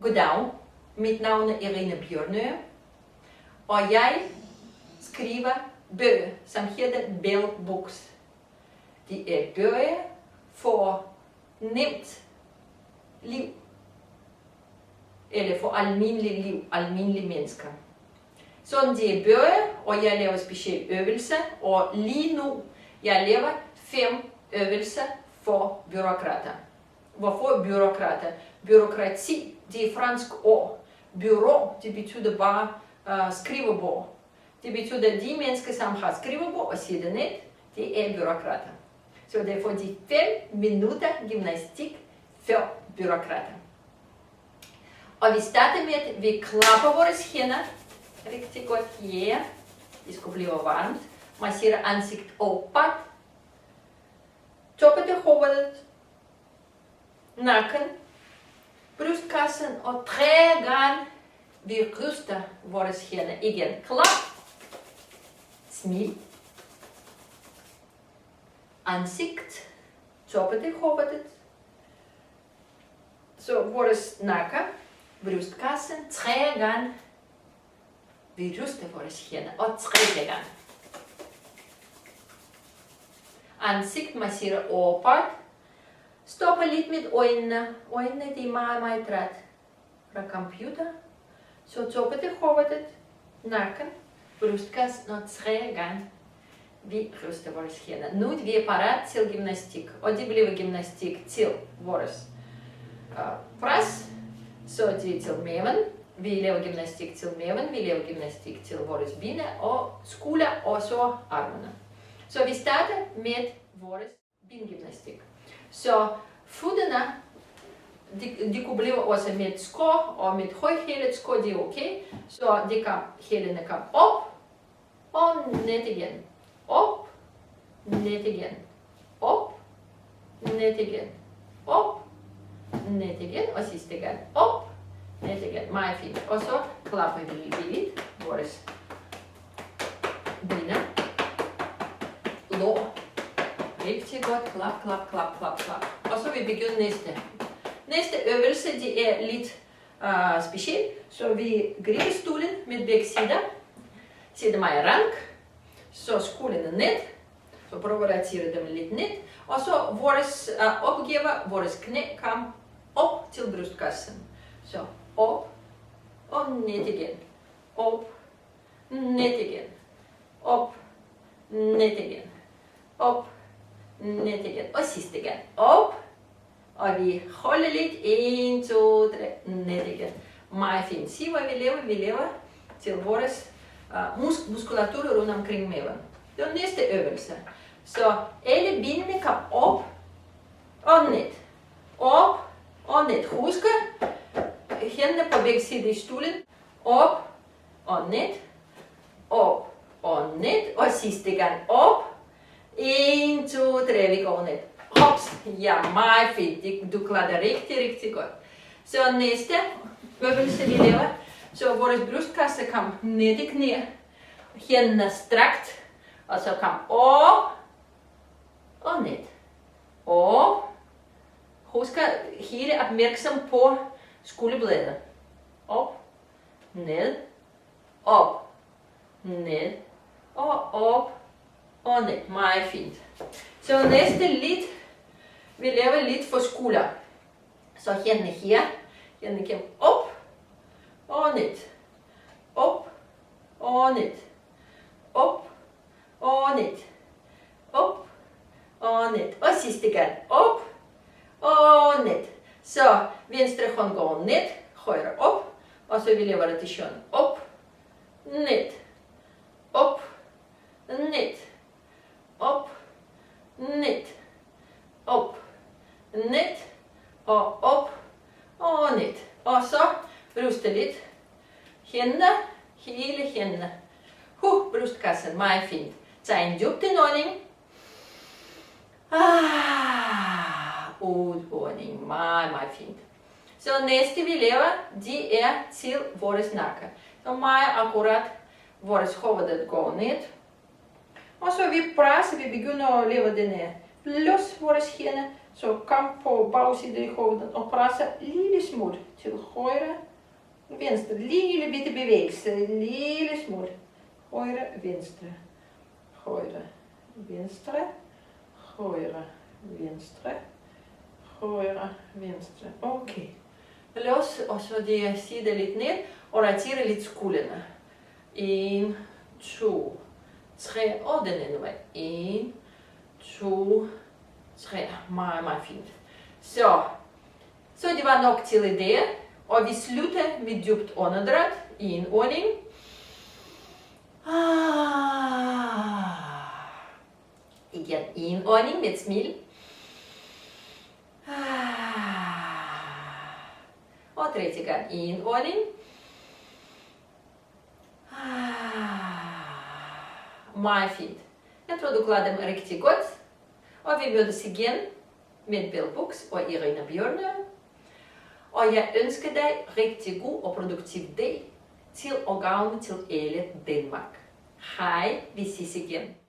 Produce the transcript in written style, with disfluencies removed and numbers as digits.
Goddag, mit navn er Irina Bjørnø, og jeg skriver bøger, som hedder Bell Books. De er bøger for nemt liv, eller for almindelig liv, almindelige mennesker. Sådan de er bøger, og jeg laver specielle øvelser, og lige nu jeg laver 5 øvelser for byråkrater. Hvorfor byråkrater? Byråkrati, det er fransk ord. Bureau, det betyder bare skrivebord. Det betyder, at de mennesker, som har skrivebord og sidder ned, det er byråkrater. Så det får de 5 minutter gymnastik for byråkrater. Og vi starter med, at vi klapper vores hænder rigtig godt her. Det skal blive varmt. Masserer ansigt opad. Toppen af hovedet. Nakken. Brystkassen og 3 gange vi ryster vores hænder igen. Klap. Smil. Ansigt. Toppen af hovedet. Så vores nakke. Brystkassen. 3 gange vi ryster vores hænder. Og 3. gang. Ansigt masserer opad. Stopper lidt med øjnene. Øjnene de er meget træt fra computer. Så toppen af hovedet, nakken, brystkassen og 3 gange vi ryster vores hænder. Nu vi er parat til gymnastik. Og det bliver gymnastik til vores pres. Så det er til maven. Vi laver gymnastik til maven. Vi laver gymnastik til vores ben og skulder og så armene. Så vi starter med vores bengymnastik. Så fødderne, de kunne blive også med sko, og med højhælet sko, det er okay. Så hælene kan op, og ned igen. Op, ned igen. Op, ned igen. Op, ned igen. Og sidste gang. Op, ned igen. Meget fint. Og så klapper vi lidt vores ben. Lår. Rigtig godt. Klap, klap, klap, klap, klap. Og så vi begynder næste. Næste øvelse, det er lidt speciel. Så vi griber stolen med begge sider. Sætter mig i rank. Så skuldrene ned. Så prøver at rotere dem lidt ned. Og så vores opgave, vores knæ kom op til brystkassen. Så op og ned igen. Op, ned igen. Op, ned igen. Op, ned igen. Og sidste gang. Op. Og vi holder lidt. 1, 2, 3. Ned igen. Meget fint. Se hvad vi laver. Vi laver til vores muskulatur rundt omkring maven. Det er næste øvelse. Så alle benene kom op og ned. Op og ned. Husk hænderne på begge sider i stolen. Op og ned. Op og ned. Og sidste gang op. 1, 2, 3, vi går ned. Hops, ja, meget fint. Du klarer det rigtig, rigtig godt. Så næste øvelse vi laver. Så vores brystkasse kom ned i knæ. Hænderne strakt. Og så kom op og ned. Op. Husk at hele opmærksom på skulderbladet. Op, ned, op, ned og op. Og ned. Meget fint. Så næste lidt, vi laver lidt for skulder. Så hænderne her, hænderne kommer op og ned. Op og ned. Op og ned. Op og ned. Og sidste gang. Op og ned. Så venstre hånd går ned, højre op. Og så vi laver rotation. Op, ned. Op, ned. Op, ned, op, ned, og op, og ned. Og så bryste lidt. Hænderne, hele hænderne. Brystkassen, meget fint. Tag en dyb indånding. Udånding, meget, meget fint. Så næste vi laver, det er til vores nakke. Så meget akkurat, vores hoved går ned. Og så vi presser, vi begynder at lave denne plus vores hænder, Så kom på bagsiden i hovedet og presse lille smule til højre, venstre. Lille bitte bevægelse, lille smule. Højre, venstre, højre, venstre, højre, venstre, højre, venstre. Okay. Lad os også side lidt ned og rotere lidt skuldrene. 1, 2, 3 og den anden vej. 1, 2, 3. Meget, meget fint. Så det var nok til i det. Og vi slutter med dybt åndedræt. Indånding. Igen indånding med et smil. Og tredje gang indånding. Meget fint. Jeg tror du klarer dem rigtig godt. Og vi mødes igen med Bell Books og Irina Bjørnø. Og jeg ønsker dig rigtig god og produktiv dag til at gavne til hele Danmark. Hej, vi ses igen.